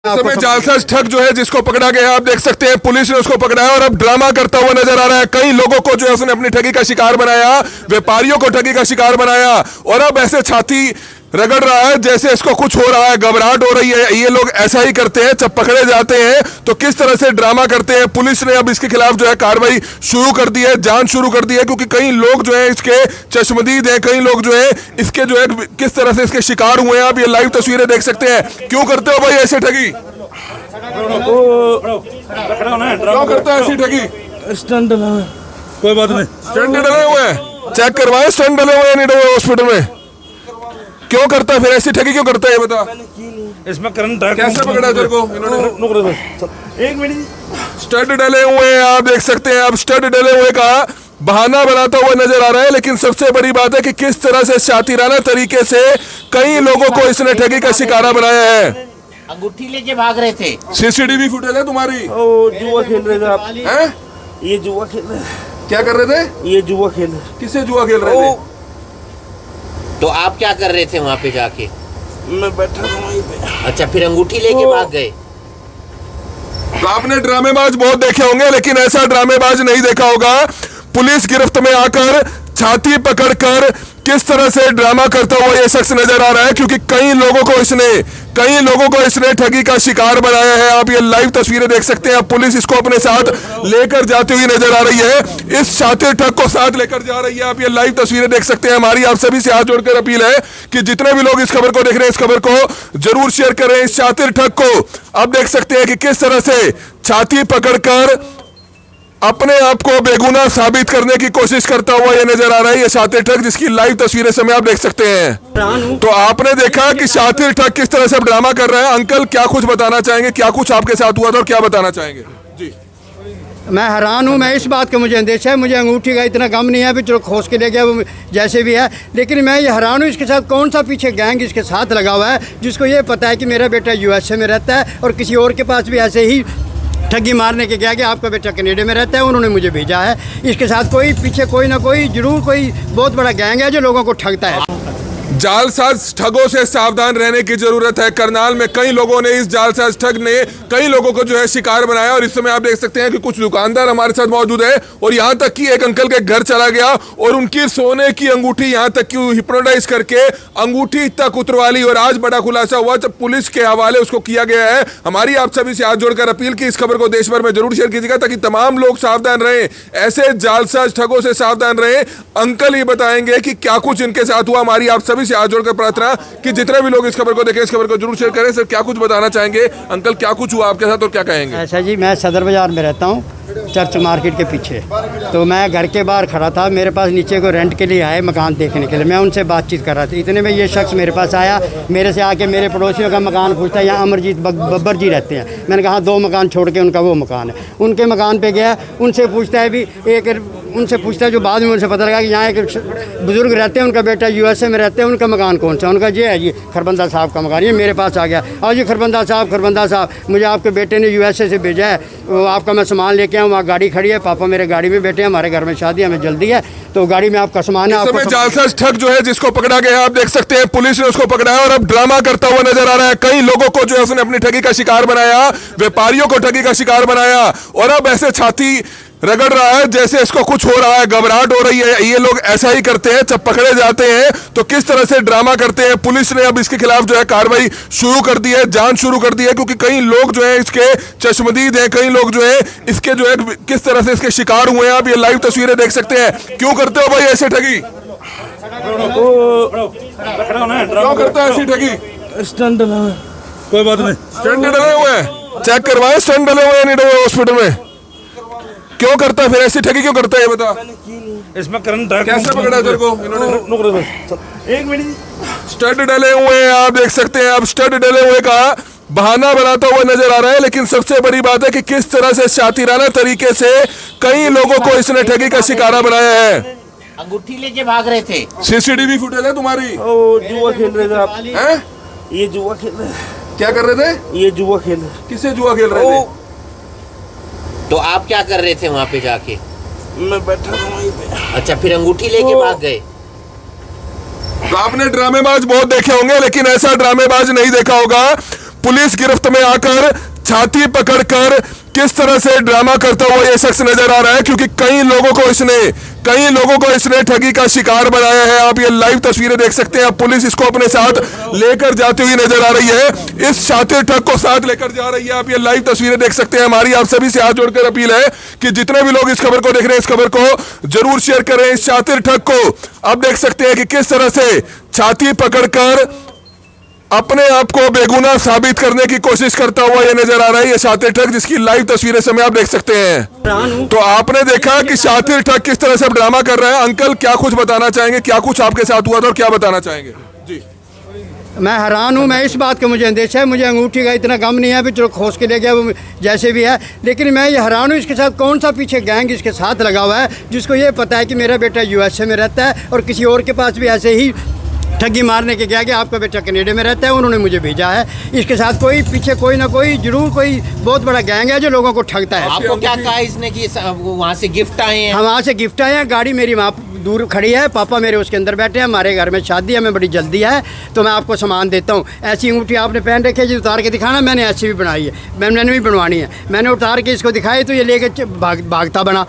समय जालसाज ठग जो है जिसको पकड़ा गया आप देख सकते हैं, पुलिस ने उसको पकड़ा है और अब ड्रामा करता हुआ नजर आ रहा है। कई लोगों को जो है उसने अपनी ठगी का शिकार बनाया, व्यापारियों को ठगी का शिकार बनाया और अब ऐसे छाती रगड़ रहा है जैसे इसको कुछ हो रहा है, घबराहट हो रही है। ये लोग ऐसा ही करते हैं, जब पकड़े जाते हैं तो किस तरह से ड्रामा करते हैं। पुलिस ने अब इसके खिलाफ जो है कार्रवाई शुरू कर दी है, जांच शुरू कर दी है, क्योंकि कई लोग जो है इसके चश्मदीद हैं, कई लोग जो है इसके जो है किस तरह से इसके शिकार हुए हैं। आप ये लाइव तस्वीरें देख सकते हैं। क्यों करते हो भाई ऐसे ठगी? क्यों करता है ऐसी ठगी? स्टंट कोई बात नहीं, स्टंट डले हुए हैं, चेक करवाए स्टंट डले हुए हैं नहीं डले हुए हॉस्पिटल में। क्यों करता है फिर ऐसी ठगी, क्यों करता है ये बता? इसमें करंट है। कैसे पकड़ा तेरे को इन्होंने? एक मिनट, स्टड डले हुए हैं आप देख सकते हैं। अब स्टड डले हुए का बहाना बनाता हुआ नजर आ रहा है, लेकिन सबसे बड़ी बात है कि किस तरह से शातिराना तरीके से कई लोगों को इसने ठगी का शिकारा बनाया है। अंगूठी लेके भाग रहे थे। सीसीटीवी फुटेज है तुम्हारी? जुआ खेल रहे थे आप हैं? ये जुआ खेल रहे, क्या कर रहे थे? ये जुआ खेल रहे। किससे जुआ खेल रहे थे? तो आप क्या कर रहे थे वहाँ पे जाके? मैं बैठा था वहीं पे। अच्छा, फिर अंगूठी लेके भाग गए। तो आपने ड्रामेबाज बहुत देखे होंगे, लेकिन ऐसा ड्रामेबाज नहीं देखा होगा। पुलिस गिरफ्त में आकर छाती पकड़कर किस तरह से ड्रामा करता हुआ ये शख्स नजर आ रहा है, क्योंकि कई लोगों को इसने ठगी का शिकार बनाया है। आप ये लाइव तस्वीरें देख सकते हैं। पुलिस इसको अपने साथ लेकर जाती हुई नजर आ रही है, इस शातिर ठग को साथ लेकर जा रही है। आप ये लाइव तस्वीरें देख सकते हैं। हमारी आप सभी से हाथ जोड़कर अपील है कि जितने भी लोग इस खबर को देख रहे हैं, इस खबर को जरूर शेयर करें। इस शातिर ठग को आप देख सकते हैं कि किस तरह से छाती पकड़कर अपने आप को बेगुनाह साबित करने की कोशिश करता हुआ ये नजर आ रहा है, ये शातिर ठग, जिसकी लाइव तस्वीरें समय आप देख सकते हैं। तो आपने देखा कि शातिर ठग किस तरह से ड्रामा कर रहा है। अंकल क्या कुछ बताना चाहेंगे, क्या कुछ आपके साथ हुआ था और क्या बताना चाहेंगे? जी, मैं हैरान हूँ। मैं इस बात का मुझे अंदेशा है, मुझे अंगूठी का इतना गम नहीं है भी चलो खोस के ले गया वो जैसे भी है, लेकिन मैं ये हैरान हूँ इसके साथ कौन सा पीछे गैंग इसके साथ लगा हुआ है, जिसको ये पता है कि मेरा बेटा यूएसए में रहता है और किसी और के पास भी ऐसे ही ठगी मारने के गया कि आपका बेटा कनाडा में रहता है, उन्होंने मुझे भेजा है। इसके साथ कोई पीछे कोई ना कोई जरूर कोई बहुत बड़ा गैंग है जो लोगों को ठगता है। जालसाज ठगों से सावधान रहने की जरूरत है। करनाल में कई लोगों ने, इस जालसाज ठग ने कई लोगों को जो है शिकार बनाया और इस समय आप देख सकते हैं कि कुछ दुकानदार हमारे साथ मौजूद है और यहाँ तक कि एक अंकल के घर चला गया और उनकी सोने की अंगूठी यहाँ तक कि हिप्नोटाइज करके अंगूठी तक उतरवा ली और आज बड़ा खुलासा हुआ जब पुलिस के हवाले उसको किया गया है। हमारी आप सभी से हाथ जोड़कर अपील की इस खबर को देश भर में जरूर शेयर कीजिएगा ताकि तमाम लोग सावधान रहें, ऐसे जालसाज ठगों से सावधान रहें। अंकल ये बताएंगे कि क्या कुछ इनके साथ हुआ। हमारी आप सभी से हाथ जोड़कर प्रार्थना कि जितने भी लोग इस खबर को देखें, इस खबर को जरूर शेयर करें। सर क्या कुछ बताना चाहेंगे? अंकल क्या कुछ हुआ आपके साथ और क्या कहेंगे? ऐसा जी, मैं सदर बाज़ार में रहता हूँ, चर्च मार्केट के पीछे। तो मैं घर के बाहर खड़ा था, मेरे पास नीचे को रेंट के लिए आए मकान देखने के लिए, मैं उनसे बातचीत कर रहा था। इतने में ये शख्स मेरे पास आया, मेरे से आके मेरे पड़ोसियों का मकान पूछता है, यहाँ अमरजीत बब्बर जी रहते हैं। मैंने कहा 2 मकान छोड़ के उनका वो मकान है। उनके मकान पे गया, उनसे पूछता है भी उनसे पूछता है, जो बाद में उनसे पता लगा कि यहाँ एक बुजुर्ग रहते हैं, उनका बेटा यूएसए में रहते हैं, उनका मकान कौन सा? उनका ये है जी खरबंदा साहब का मकान। ये मेरे पास आ गया, और जी खरबंदा साहब मुझे आपके बेटे ने यूएसए से भेजा है, वो आपका मैं सामान लेके आऊँ, वहाँ गाड़ी खड़ी है, पापा मेरे गाड़ी में बैठे हैं, हमारे घर में शादी है, हमें जल्दी है, तो गाड़ी में आपका सामान है। जालसाज ठग जो है जिसको पकड़ा गया आप देख सकते हैं, पुलिस ने उसको पकड़ा है और अब ड्रामा करता हुआ नजर आ रहा है। कई लोगों को जो है उसने अपनी ठगी का शिकार बनाया, व्यापारियों को ठगी का शिकार बनाया और अब ऐसे छाती रगड़ रहा है जैसे इसको कुछ हो रहा है, घबराहट हो रही है। ये लोग ऐसा ही करते हैं, जब पकड़े जाते हैं तो किस तरह से ड्रामा करते हैं। पुलिस ने अब इसके खिलाफ जो है कार्रवाई शुरू कर दी है, जांच शुरू कर दी है, क्योंकि कई लोग जो है इसके चश्मदीद हैं, कई लोग जो है इसके जो है किस तरह से इसके शिकार हुए हैं। आप ये लाइव तस्वीरें देख सकते हैं। क्यों करते हो भाई ऐसे ठगी? क्यों करता है ऐसी ठगी? स्टंट कोई बात नहीं, स्टंट डले हुए हैं, चेक करवाए स्टंट डले हुए हैं नहीं डले हुए हॉस्पिटल में। क्यों करता है फिर ऐसी ठगी, क्यों करता है ये बता? इसमें करंट है। कैसे पकड़ा तेरे को इन्होंने? एक मिनट, स्टड डले हुए हैं आप देख सकते हैं। अब स्टड डले हुए का बहाना बनाता हुआ नजर आ रहा है, लेकिन सबसे बड़ी बात है कि किस तरह से शातिराना तरीके से कई लोगों को इसने ठगी का शिकारा बनाया है। अंगूठी लेके भाग रहे थे। सीसीटीवी फुटेज है तुम्हारी? जुआ खेल रहे थे आप हैं? ये जुआ खेल रहे। क्या कर रहे थे? ये जुआ खेल रहे। किससे जुआ खेल रहे थे? तो आप क्या कर रहे थे वहाँ पे जाके? मैं बैठा था वहीं पे। अच्छा, फिर अंगूठी लेके भाग गए। तो आपने ड्रामेबाज बहुत देखे होंगे, लेकिन ऐसा ड्रामेबाज नहीं देखा होगा। पुलिस गिरफ्त में आकर छाती पकड़कर किस तरह से ड्रामा करता हुआ ये शख्स नजर आ रहा है, क्योंकि कई लोगों को इसने ठगी का शिकार बनाया है। आप ये लाइव तस्वीरें देख सकते हैं। पुलिस इसको अपने साथ लेकर जाती हुई नजर आ रही है, इस शातिर ठग को साथ लेकर जा रही है। आप ये लाइव तस्वीरें देख सकते हैं। हमारी आप सभी से हाथ जोड़कर अपील है कि जितने भी लोग इस खबर को देख रहे हैं, इस खबर को जरूर शेयर करें। इस शातिर ठग को आप देख सकते हैं कि किस तरह से छाती पकड़कर अपने आप को बेगुनाह साबित करने की कोशिश करता हुआ ये नजर आ रहा है, ये शातिर ठग, जिसकी लाइव तस्वीरें समय आप देख सकते हैं। तो आपने देखा कि शातिर ठग किस तरह से ड्रामा कर रहा है। अंकल क्या कुछ बताना चाहेंगे, क्या कुछ आपके साथ हुआ था और क्या बताना चाहेंगे? जी, मैं हैरान हूँ। मैं इस बात का मुझे अंदेशा है, मुझे अंगूठी का इतना गम नहीं है भी चलो खोस के ले गया वो जैसे भी है, लेकिन मैं ये हैरान हूँ इसके साथ कौन सा पीछे गैंग इसके साथ लगा हुआ है, जिसको ये पता है कि मेरा बेटा यूएसए में रहता है और किसी और के पास भी ऐसे ही ठगी मारने के गया कि आपका बेटा कनाडा में रहता है, उन्होंने मुझे भेजा है। इसके साथ कोई पीछे कोई ना कोई जरूर कोई बहुत बड़ा गैंग है जो लोगों को ठगता है। आपको क्या कहा इसने कि वहाँ से गिफ्ट आए हैं? हम वहाँ से गिफ्ट आए हैं, गाड़ी मेरी वहाँ दूर खड़ी है, पापा मेरे उसके अंदर बैठे हैं, हमारे घर में शादी है, हमें बड़ी जल्दी है, तो मैं आपको सामान देता हूँ। ऐसी अंगूठी आपने पहन रखी है जी, उतार के दिखाना। मैंने ऐसी भी बनाई है, मैंने भी बनवानी है। मैंने उतार के इसको दिखाई तो ये लेके भागता बना।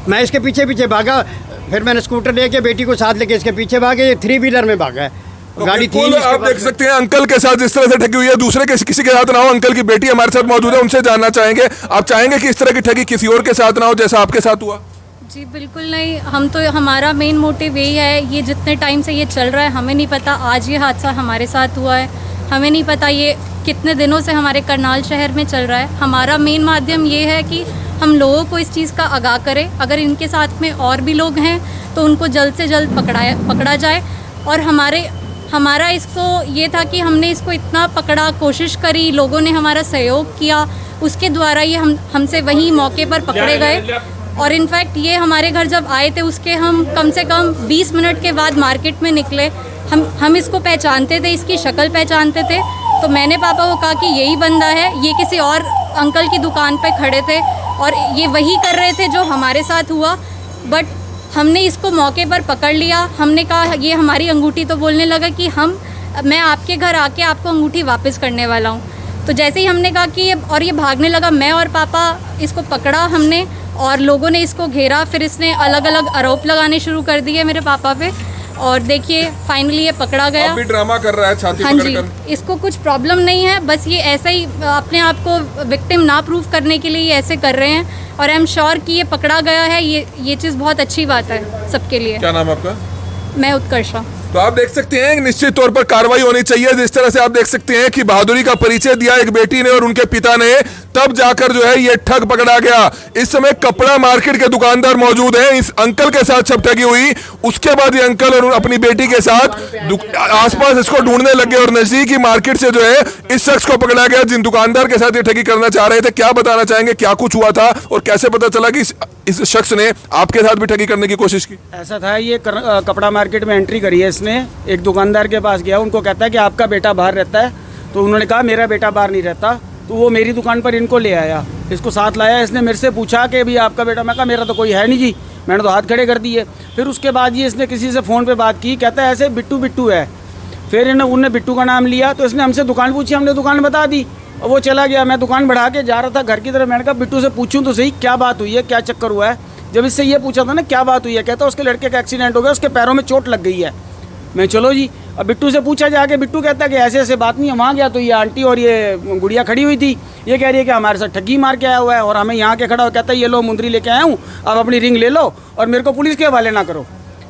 मैं इसके पीछे पीछे भागा, फिर मैंने स्कूटर लेके बेटी को साथ लेके इसके पीछे भागे। ये 3 व्हीलर में भागा है, गाड़ी थी। आप देख सकते हैं अंकल के साथ जिस तरह से ठगी हुई है, दूसरे किसी के साथ ना हो। अंकल की बेटी हमारे साथ मौजूद है, उनसे जानना चाहेंगे, आप चाहेंगे कि इस तरह की ठगी किसी और के साथ ना हो जैसा आपके साथ हुआ? जी बिल्कुल नहीं, हम तो हमारा मेन मोटिव यही है। ये जितने टाइम से ये चल रहा है, हमें नहीं पता आज ये हादसा हमारे साथ हुआ है, हमें नहीं पता ये कितने दिनों से हमारे करनाल शहर में चल रहा है। हमारा मेन माध्यम ये है कि हम लोगों को इस चीज़ का आगाह करें। अगर इनके साथ में और भी लोग हैं तो उनको जल्द से जल्द पकड़ा जाए। और हमारा इसको ये था कि हमने इसको इतना पकड़ा, कोशिश करी, लोगों ने हमारा सहयोग किया, उसके द्वारा ये हमसे वहीं मौके पर पकड़े गए। और इनफैक्ट ये हमारे घर जब आए थे उसके हम कम से कम 20 मिनट के बाद मार्केट में निकले। हम इसको पहचानते थे, इसकी शक्ल पहचानते थे। तो मैंने पापा को कहा कि यही बंदा है। ये किसी और अंकल की दुकान पे खड़े थे और ये वही कर रहे थे जो हमारे साथ हुआ। बट हमने इसको मौके पर पकड़ लिया। हमने कहा ये हमारी अंगूठी, तो बोलने लगा कि मैं आपके घर आके आपको अंगूठी वापस करने वाला हूँ। तो जैसे ही हमने कहा कि ये भागने लगा, मैं और पापा इसको पकड़ा हमने और लोगों ने इसको घेरा। फिर इसने अलग अलग आरोप लगाने शुरू कर दिए मेरे पापा पे। और देखिए फाइनली ये पकड़ा गया। अभी ड्रामा कर रहा है छाती हाँ जी, पकड़कर। इसको कुछ प्रॉब्लम नहीं है, बस ये ऐसे ही अपने आप को विक्टिम ना प्रूव करने के लिए ये ऐसे कर रहे हैं। और आई एम श्योर कि ये पकड़ा गया है। ये चीज़ बहुत अच्छी बात है सबके लिए। क्या नाम है आपका? मैं उत्कर्षा। तो आप देख सकते हैं निश्चित तौर पर कार्रवाई होनी चाहिए। जिस तरह से आप देख सकते हैं कि बहादुरी का परिचय दिया एक बेटी ने और उनके पिता ने, तब जाकर जो है ये ठग पकड़ा गया। इस समय कपड़ा मार्केट के दुकानदार मौजूद हैं। इस अंकल के साथ जब ठगी हुई उसके बाद ये अंकल और अपनी बेटी के साथ आसपास इसको ढूंढने लगे और नजदीकी मार्केट से जो है इस शख्स को पकड़ा गया जिन दुकानदार के साथ ये ठगी करना चाह रहे थे। क्या बताना चाहेंगे, क्या कुछ हुआ था और कैसे पता चला कि इस शख्स ने आपके साथ भी ठगी करने की कोशिश की? ऐसा था, ये कपड़ा मार्केट में एंट्री करी है इसने। एक दुकानदार के पास गया, उनको कहता है कि आपका बेटा बाहर रहता है। तो उन्होंने कहा मेरा बेटा बाहर नहीं रहता। तो वो मेरी दुकान पर इनको ले आया, इसको साथ लाया। इसने मेरे से पूछा कि भी आपका बेटा, मैं कहा मेरा तो कोई है नहीं जी, मैंने तो हाथ खड़े कर दिए। फिर उसके बाद ये इसने किसी से फ़ोन पे बात की, कहता है ऐसे बिट्टू है। फिर उनने बिट्टू का नाम लिया, तो इसने हमसे दुकान पूछी, हमने दुकान बता दी और वो चला गया। मैं दुकान बढ़ा के जा रहा था घर की तरफ, मैंने कहा बिट्टू से पूछूं तो सही क्या बात हुई है, क्या चक्कर हुआ है। जब इससे ये पूछा था ना क्या बात हुई है, कहता उसके लड़के का एक्सीडेंट हो गया, उसके पैरों में चोट लग गई है। मैं चलो जी, अब बिट्टू से पूछा जाके, बिट्टू कहता है कि ऐसे ऐसे बात नहीं है। वहाँ गया तो ये आंटी और ये गुड़िया खड़ी हुई थी, ये कह रही है कि हमारे साथ ठगी मार के आया हुआ है और हमें यहाँ के खड़ा हो, कहता है ये लो मुंदरी लेके आया हूँ, आप अपनी रिंग ले लो और मेरे को पुलिस के हवाले ना करो।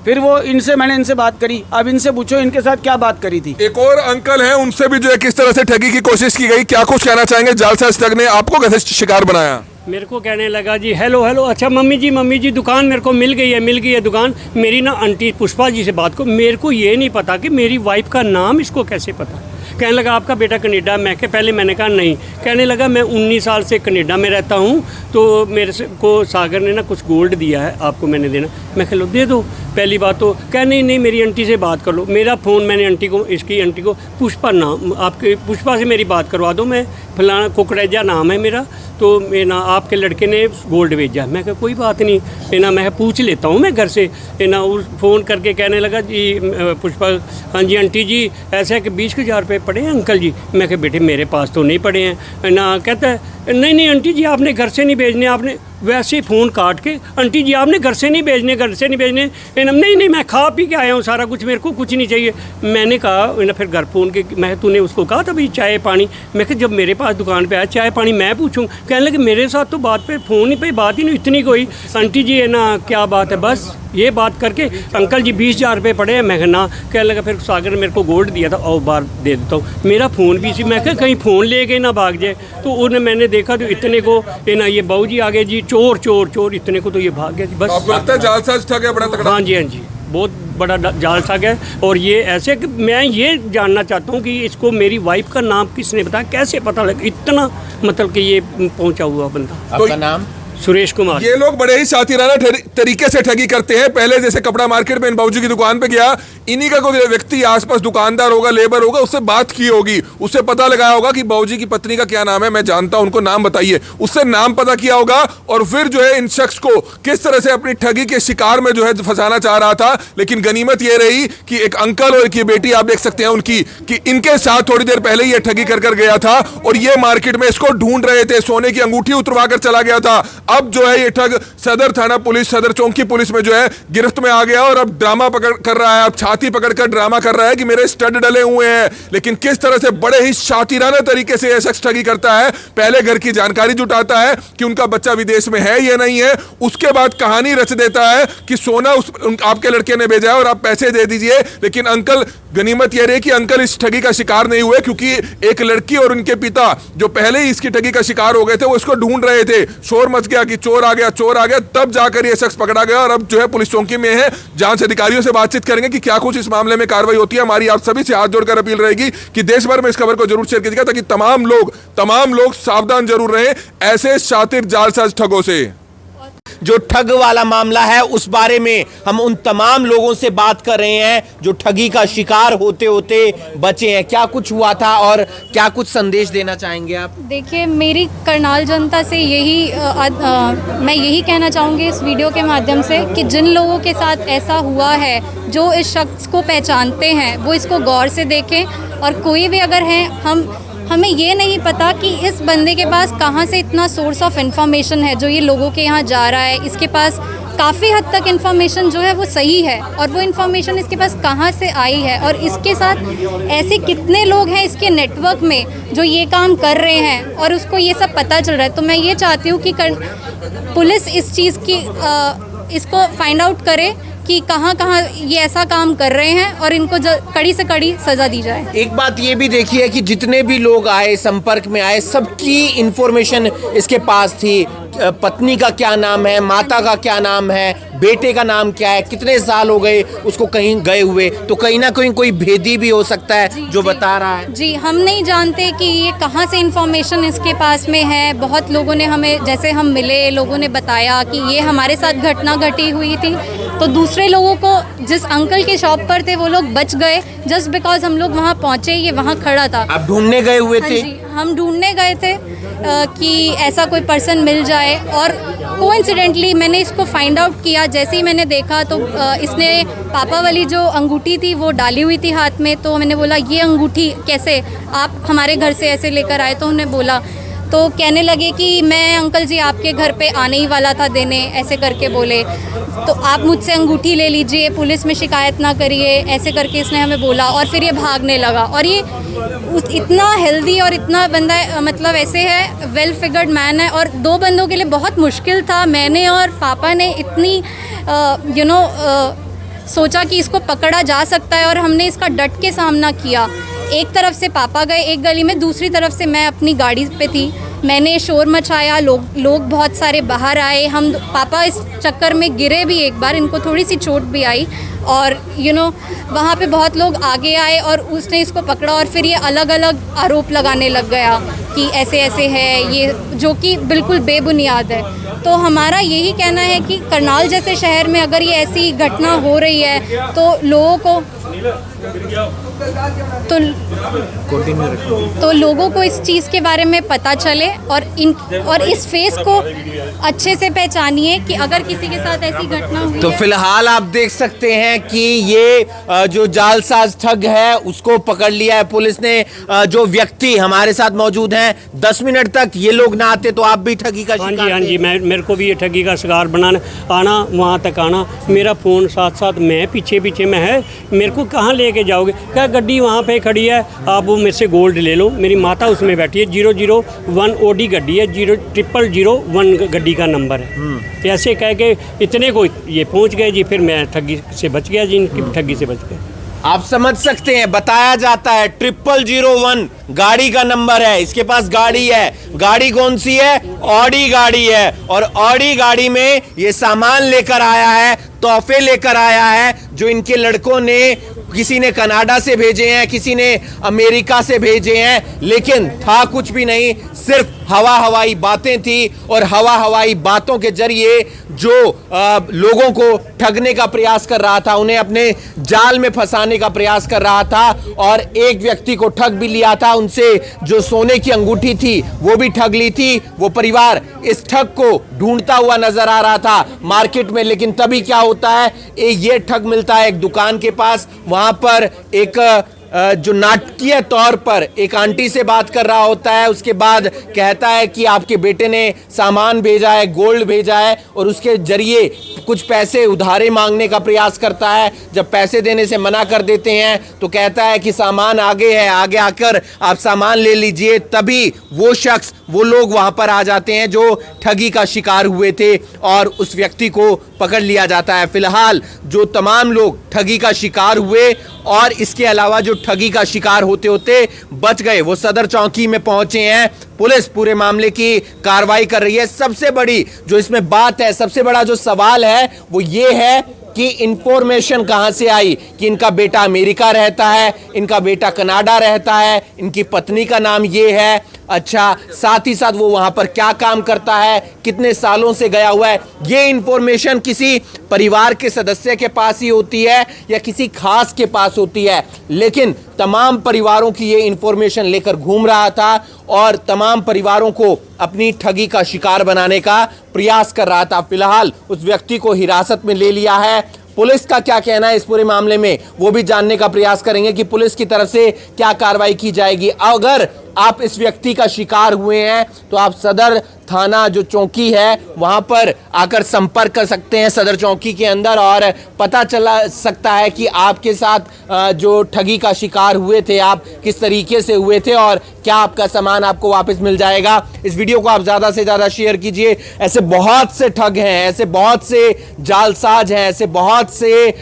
फिर वो मैंने इनसे बात करी, अब इनसे पूछो इनके साथ क्या बात करी थी। एक और अंकल हैं, उनसे भी जो है किस तरह से ठगी की कोशिश की गई, क्या कुछ कहना चाहेंगे? जालसाज ठग ने आपको कैसे शिकार बनाया? मेरे को कहने लगा जी हेलो अच्छा मम्मी जी दुकान मेरे को मिल गई है दुकान। मेरी ना आंटी पुष्पा जी से बात को, मेरे को ये नहीं पता कि मेरी वाइफ का नाम इसको कैसे पता। कहने लगा आपका बेटा कनाडा, मैं के पहले मैंने कहा नहीं। कहने लगा मैं 19 साल से कनाडा में रहता हूँ, तो मेरे को सागर ने ना कुछ गोल्ड दिया है, आपको मैंने देना। मैं कह लो दे दो। पहली बात तो कह नहीं मेरी आंटी से बात कर लो। मेरा फ़ोन मैंने आंटी को, इसकी आंटी को पुष्पा नाम, आपके पुष्पा से मेरी बात करवा दो, मैं फलाना कुकरेजा नाम है मेरा, तो मैं ना आपके लड़के ने गोल्ड भेजा। मैं कहा कोई बात नहीं है ना, मैं पूछ लेता हूँ मैं घर से ना। उस फ़ोन करके कहने लगा जी पुष्पा, हाँ जी आंटी जी ऐसा है कि 20,000 रुपये पड़े हैं अंकल जी? मैं कहा बेटे मेरे पास तो नहीं पड़े हैं ना। कहता है नहीं नहीं आंटी जी आपने घर से नहीं भेजने, आपने वैसे ही फ़ोन काट के आंटी जी आपने घर से नहीं भेजने, घर से नहीं भेजने। नहीं नहीं मैं खा पी के आया हूँ सारा कुछ, मेरे को कुछ नहीं चाहिए। मैंने कहा फिर घर फ़ोन के, मैं तूने उसको कहा था भाई चाय पानी? मैं कहा जब मेरे पास दुकान पे आया चाय पानी मैं पूछूं? कहने लगे मेरे साथ तो बात पे फ़ोन पे बात ही नहीं इतनी कोई। आंटी जी है ना क्या बात है, बस ये बात करके अंकल जी 20,000 रुपये पड़े हैं। मैं ना कहने लगा फिर सागर ने मेरे को गोल्ड दिया था और बार दे देता हूँ, मेरा फ़ोन भी इसी। मैं कहा कहीं फ़ोन ले गए ना भाग जाए। तो उन्हें मैंने देखा तो इतने को ना ये बहू जी आ गए जी चोर चोर चोर, इतने को तो ये भाग गया जी। बस आपको लगता है जालसाज ठग है बड़ा तगड़ा? हाँ जी हाँ जी, बहुत बड़ा जालसाज है। और ये ऐसे कि मैं ये जानना चाहता हूँ कि इसको मेरी वाइफ का नाम किसने बताया, कैसे पता लगा इतना मतलब कि ये पहुँचा हुआ बंदा? आपका नाम? सुरेश कुमार। ये लोग बड़े ही शातिराना तरीके से ठगी करते हैं। पहले जैसे कपड़ा मार्केट में इन बाबूजी की दुकान पे गया, इन्हीं का कोई व्यक्ति आसपास दुकानदार होगा, लेबर होगा, उससे बात की होगी, उससे पता लगाया होगा कि बाबूजी की पत्नी का क्या नाम है, मैं जानता हूं उनको, नाम बताइए। उससे नाम पता किया होगा और फिर जो है इन शख्स को किस तरह से अपनी ठगी के शिकार में जो है फंसाना चाह रहा था। लेकिन गनीमत ये रही कि एक अंकल और एक बेटी आप देख सकते हैं उनकी, कि इनके साथ थोड़ी देर पहले ये ठगी कर गया था और ये मार्केट में इसको ढूंढ रहे थे, सोने की अंगूठी उतरवा कर चला गया था। अब जो है ये ठग सदर थाना पुलिस, सदर चौकी पुलिस में जो है गिरफ्त में आ गया और अब ड्रामा कर रहा है, अब छाती पकड़कर ड्रामा कर रहा है कि मेरे स्टड डले हुए हैं। लेकिन किस तरह से बड़े ही शातिराना तरीके से यह शख्स ठगी करता है। पहले घर की जानकारी जुटाता है कि उनका बच्चा विदेश में है या नहीं है, उसके बाद कहानी रच देता है कि सोना आपके लड़के ने भेजा है और आप पैसे दे दीजिए। लेकिन अंकल, गनीमत यह रही कि अंकल इस ठगी का शिकार नहीं हुए, क्योंकि एक लड़की और उनके पिता जो पहले ही इसकी ठगी का शिकार हो गए थे, वो इसको ढूंढ रहे थे। शोर मच गया कि चोर आ गया, चोर आ गया, तब जाकर यह शख्स पकड़ा गया और अब जो है पुलिस चौकी में है। जांच अधिकारियों से बातचीत करेंगे कि क्या कुछ इस मामले में कार्रवाई होती है। हमारी आप सभी से हाथ जोड़कर अपील रहेगी कि देश भर में इस खबर को जरूर शेयर कीजिएगा ताकि तमाम लोग सावधान जरूर रहें ऐसे शातिर जालसाज ठगों से। जो ठग वाला मामला है उस बारे में हम उन तमाम लोगों से बात कर रहे हैं जो ठगी का शिकार होते होते बचे हैं। क्या कुछ हुआ था और क्या कुछ संदेश देना चाहेंगे आप? देखिए, मेरी करनाल जनता से मैं यही कहना चाहूँगी इस वीडियो के माध्यम से कि जिन लोगों के साथ ऐसा हुआ है, जो इस शख्स को पहचानते हैं, वो इसको गौर से देखें। और कोई भी अगर है, हमें ये नहीं पता कि इस बंदे के पास कहाँ से इतना सोर्स ऑफ इन्फॉर्मेशन है जो ये लोगों के यहाँ जा रहा है। इसके पास काफ़ी हद तक इन्फॉर्मेशन जो है वो सही है, और वो इन्फॉर्मेशन इसके पास कहाँ से आई है और इसके साथ ऐसे कितने लोग हैं इसके नेटवर्क में जो ये काम कर रहे हैं और उसको ये सब पता चल रहा है। तो मैं ये चाहती हूँ कि पुलिस इस चीज़ की इसको फाइंड आउट करे कि कहाँ ये ऐसा काम कर रहे हैं और इनको कड़ी से कड़ी सज़ा दी जाए। एक बात ये भी देखिए कि जितने भी लोग आए, संपर्क में आए, सबकी इंफॉर्मेशन इसके पास थी। पत्नी का क्या नाम है, माता का क्या नाम है, बेटे का नाम क्या है, कितने साल हो गए उसको कहीं गए हुए, तो कहीं ना कहीं कोई भेदी भी हो सकता है जो बता रहा है। जी, हम नहीं जानते कि ये कहाँ से इन्फॉर्मेशन इसके पास में है। बहुत लोगों ने हमें, जैसे हम मिले, लोगों ने बताया कि ये हमारे साथ घटना घटी हुई थी, तो दूसरे लोगों को जिस अंकल के शॉप पर थे वो लोग बच गए जस्ट बिकॉज हम लोग वहाँ पहुँचे, ये वहाँ खड़ा था। आप ढूंढने गए हुए थे? जी, हम ढूंढने गए थे कि ऐसा कोई पर्सन मिल जाए, और कोइंसिडेंटली मैंने इसको फाइंड आउट किया। जैसे ही मैंने देखा तो इसने पापा वाली जो अंगूठी थी वो डाली हुई थी हाथ में। तो मैंने बोला ये अंगूठी कैसे आप हमारे घर से ऐसे लेकर आए? तो उन्होंने बोला, तो कहने लगे कि मैं अंकल जी आपके घर पे आने ही वाला था देने, ऐसे करके बोले, तो आप मुझसे अंगूठी ले लीजिए, पुलिस में शिकायत ना करिए, ऐसे करके इसने हमें बोला। और फिर ये भागने लगा। और ये इतना हेल्दी और इतना बंदा मतलब ऐसे है, वेल फिगर्ड मैन है, और दो बंदों के लिए बहुत मुश्किल था। मैंने और पापा ने इतनी सोचा कि इसको पकड़ा जा सकता है और हमने इसका डट के सामना किया। एक तरफ से पापा गए एक गली में, दूसरी तरफ से मैं अपनी गाड़ी पे थी। मैंने शोर मचाया, लोग बहुत सारे बाहर आए। हम पापा इस चक्कर में गिरे भी एक बार, इनको थोड़ी सी चोट भी आई, और वहाँ पे बहुत लोग आगे आए और उसने इसको पकड़ा। और फिर ये अलग अलग आरोप लगाने लग गया कि ऐसे ऐसे है ये, जो कि बिल्कुल बेबुनियाद है। तो हमारा यही कहना है कि करनाल जैसे शहर में अगर ये ऐसी घटना हो रही है तो लोगों को तो लोगों को इस चीज़ के बारे में पता चले और इस फेस को अच्छे से पहचानिए कि अगर किसी के साथ ऐसी घटना हुई तो है। फिलहाल आप देख सकते हैं कि ये जो जालसाज ठग है उसको पकड़ लिया है पुलिस ने। जो व्यक्ति हमारे साथ मौजूद हैं, 10 मिनट तक ये लोग ना आते तो आप भी ठगी का हाँ शिकार जी हाँ थे। जी, मेरे को भी ये ठगी का शिकार बनाना आना, वहाँ तक आना, मेरा फ़ोन साथ साथ मैं पीछे में है, मेरे को कहाँ लेके जाओगे? क्या गड्डी वहाँ पे खड़ी है, आप वो मेरे से गोल्ड ले लो, मेरी माता उसमें बैठी है, 001 ओडी गड्डी है, 00001 गड्डी का नंबर है। ऐसे कह के इतने को ये पहुँच गए जी, फिर मैं ठगी से बच गया जी, इनकी ठगी से बच गया। आप समझ सकते हैं, बताया जाता है 0001 गाड़ी का नंबर है, इसके पास गाड़ी है। गाड़ी कौन सी है? ऑडी गाड़ी है। और ऑडी गाड़ी में ये सामान लेकर आया है, तोहफे लेकर आया है, जो इनके लड़कों ने, किसी ने कनाडा से भेजे हैं, किसी ने अमेरिका से भेजे हैं, लेकिन था कुछ भी नहीं, सिर्फ हवाई बातें थी। और हवाई बातों के जरिए जो लोगों को ठगने का प्रयास कर रहा था, उन्हें अपने जाल में फंसाने का प्रयास कर रहा था। और एक व्यक्ति को ठग भी लिया था, उनसे जो सोने की अंगूठी थी वो भी ठग ली थी। वो परिवार इस ठग को ढूंढता हुआ नजर आ रहा था मार्केट में। लेकिन तभी क्या होता है, ये ठग मिलता है एक दुकान के पास। वहां पर एक जो नाटकीय तौर पर एक आंटी से बात कर रहा होता है, उसके बाद कहता है कि आपके बेटे ने सामान भेजा है, गोल्ड भेजा है, और उसके जरिए कुछ पैसे उधारे मांगने का प्रयास करता है। जब पैसे देने से मना कर देते हैं तो कहता है कि सामान आगे है, आगे आकर आप सामान ले लीजिए। तभी वो शख्स, वो लोग वहां पर आ जाते हैं जो ठगी का शिकार हुए थे, और उस व्यक्ति को पकड़ लिया जाता है। फिलहाल जो तमाम लोग ठगी का शिकार हुए और इसके अलावा जो ठगी का शिकार होते होते बच गए, वो सदर चौकी में पहुंचे हैं। पुलिस पूरे मामले की कार्रवाई कर रही है। सबसे बड़ी जो इसमें बात है, सबसे बड़ा जो सवाल है वो ये है कि इंफॉर्मेशन कहां से आई कि इनका बेटा अमेरिका रहता है, इनका बेटा कनाडा रहता है, इनकी पत्नी का नाम ये है। अच्छा, साथ ही साथ वो वहां पर क्या काम करता है, कितने सालों से गया हुआ है, ये इंफॉर्मेशन किसी परिवार के सदस्य के पास ही होती है या किसी खास के पास होती है। लेकिन तमाम परिवारों की ये इंफॉर्मेशन लेकर घूम रहा था और तमाम परिवारों को अपनी ठगी का शिकार बनाने का प्रयास कर रहा था। फिलहाल उस व्यक्ति को हिरासत में ले लिया है। पुलिस का क्या कहना है इस पूरे मामले में, वो भी जानने का प्रयास करेंगे कि पुलिस की तरफ से क्या कार्रवाई की जाएगी। अगर आप इस व्यक्ति का शिकार हुए हैं तो आप सदर थाना जो चौकी है वहां पर आकर संपर्क कर सकते हैं, सदर चौकी के अंदर, और पता चला सकता है कि आपके साथ जो ठगी का शिकार हुए थे, आप किस तरीके से हुए थे और क्या आपका सामान आपको वापस मिल जाएगा। इस वीडियो को आप ज़्यादा से ज़्यादा शेयर कीजिए। ऐसे बहुत से ठग हैं, ऐसे बहुत से जालसाज हैं, ऐसे बहुत से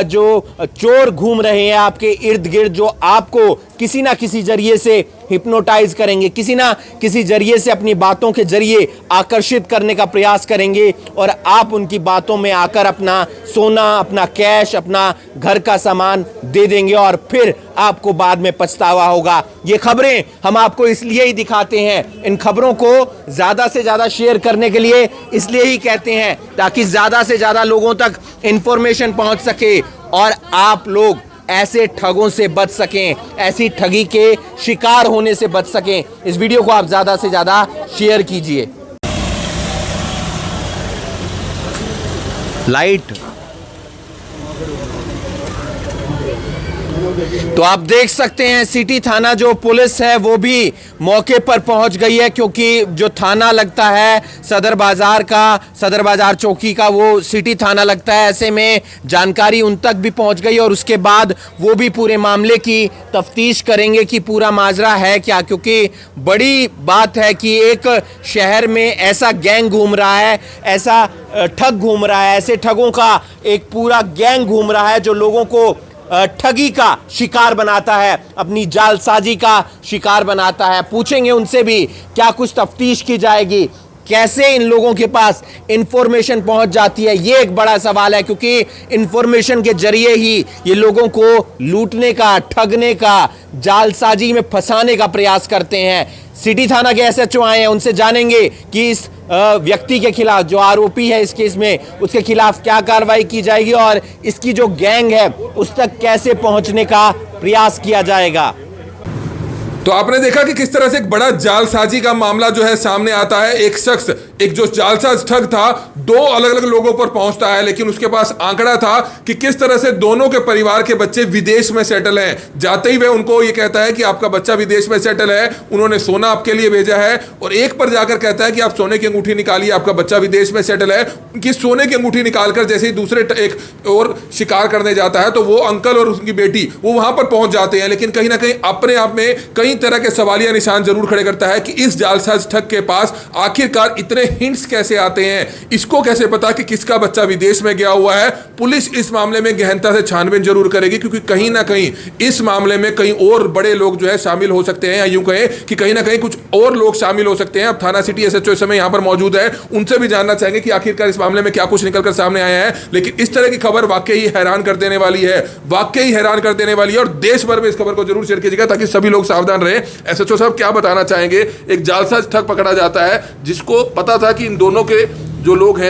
जो चोर घूम रहे हैं आपके इर्द गिर्द, जो आपको किसी ना किसी जरिए से हिप्नोटाइज करेंगे, किसी ना किसी जरिए से अपनी बातों के जरिए आकर्षित करने का प्रयास करेंगे और आप उनकी बातों में आकर अपना सोना, अपना कैश, अपना घर का सामान दे देंगे और फिर आपको बाद में पछतावा होगा। ये खबरें हम आपको इसलिए ही दिखाते हैं, इन खबरों को ज़्यादा से ज़्यादा शेयर करने के लिए इसलिए ही कहते हैं, ताकि ज़्यादा से ज़्यादा लोगों तक इंफॉर्मेशन पहुंच सके और आप लोग ऐसे ठगों से बच सकें, ऐसी ठगी के शिकार होने से बच सकें। इस वीडियो को आप ज़्यादा से ज़्यादा शेयर कीजिए। लाइट तो आप देख सकते हैं सिटी थाना जो पुलिस है वो भी मौके पर पहुंच गई है, क्योंकि जो थाना लगता है सदर बाजार का, सदर बाजार चौकी का, वो सिटी थाना लगता है। ऐसे में जानकारी उन तक भी पहुंच गई और उसके बाद वो भी पूरे मामले की तफ्तीश करेंगे कि पूरा माजरा है क्या। क्योंकि बड़ी बात है कि एक शहर में ऐसा गैंग घूम रहा है, ऐसा ठग घूम रहा है, ऐसे ठगों का एक पूरा गैंग घूम रहा है जो लोगों को ठगी का शिकार बनाता है, अपनी जालसाजी का शिकार बनाता है। पूछेंगे उनसे भी, क्या कुछ तफ्तीश की जाएगी, कैसे इन लोगों के पास इंफॉर्मेशन पहुंच जाती है, ये एक बड़ा सवाल है। क्योंकि इंफॉर्मेशन के जरिए ही ये लोगों को लूटने का, ठगने का, जालसाजी में फंसाने का प्रयास करते हैं। सिटी थाना के एसएचओ आए हैं, उनसे जानेंगे कि इस व्यक्ति के खिलाफ, जो आरोपी है इस केस में, उसके खिलाफ क्या कार्रवाई की जाएगी और इसकी जो गैंग है उस तक कैसे पहुंचने का प्रयास किया जाएगा। तो आपने देखा कि किस तरह से एक बड़ा जालसाजी का मामला जो है सामने आता है। एक शख्स, एक जो जालसाज ठग था, दो अलग अलग लोगों पर पहुंचता है, लेकिन उसके पास आंकड़ा था कि किस तरह से दोनों के परिवार के बच्चे विदेश में सेटल हैं। जाते ही वह उनको ये कहता है कि आपका बच्चा विदेश में सेटल है, उन्होंने सोना आपके लिए भेजा है, और एक पर जाकर कहता है कि आप सोने की अंगूठी निकालिए, आपका बच्चा विदेश में सेटल है। उनकी सोने की अंगूठी निकालकर जैसे ही दूसरे एक और शिकार करने जाता है तो वो अंकल और उनकी बेटी वो वहां पर पहुंच जाते हैं, लेकिन कहीं ना कहीं अपने आप में कई तरह के सवालिया निशान जरूर खड़े करता है कि इस जालसाज ठग के पास आखिरकार इतने हिंट्स कैसे आते हैं, इसको कैसे पता कि किसका बच्चा विदेश में गया हुआ है। पुलिस इस मामले में गहनता से छानबीन जरूर करेगी, क्योंकि कहीं ना कहीं इस मामले में कई और बड़े लोग जो है शामिल हो सकते हैं, या यूं कहें कि कहीं ना कहीं कुछ और लोग शामिल हो सकते हैं। अब थाना सिटी एसएचओ इस समय यहां पर मौजूद है, उनसे भी जानना चाहेंगे कि आखिरकार इस मामले में क्या कुछ निकलकर सामने आया है। लेकिन इस तरह की खबर वाकई हैरान कर देने वाली है, वाकई हैरान कर देने वाली है, और देश भर में इस खबर को जरूर शेयर कीजिएगा ताकि सभी लोग सावधान रहे। एसएचओ साहब क्या बताना चाहेंगे? एक जालसाज ठग पकड़ा जाता है जिसको पता था कि इन दोनों के जो लोग हैं